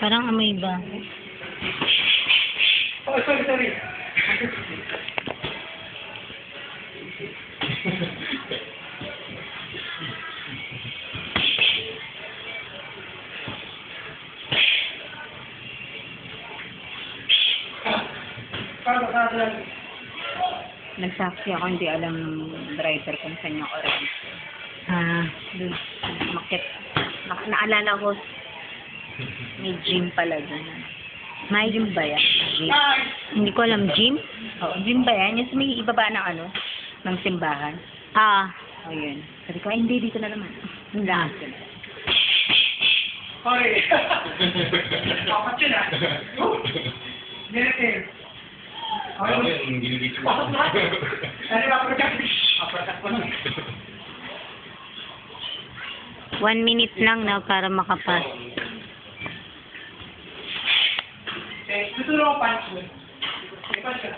Parang amoy ba? Oh, sorry. Nagsaksi ako, hindi alam ng driver kung saan yung orange. Doon, makit. Naalala ko, may gym pala doon. May Gym ba yan? Gym. Hindi ko alam, gym? Oo, gym ba yan? Yung may ibaba ng ano, ng simbahan. Ah, O yun. Sabi ko, ay hindi, dito na naman. Lahat ko na. Sorry. Apat yun ah. Ganito. Ano yung ginigit mo? Pasok lahat. Ano ba ako na? 1 minute lang na para makapas. Gusto mo punch mo? Punch ka.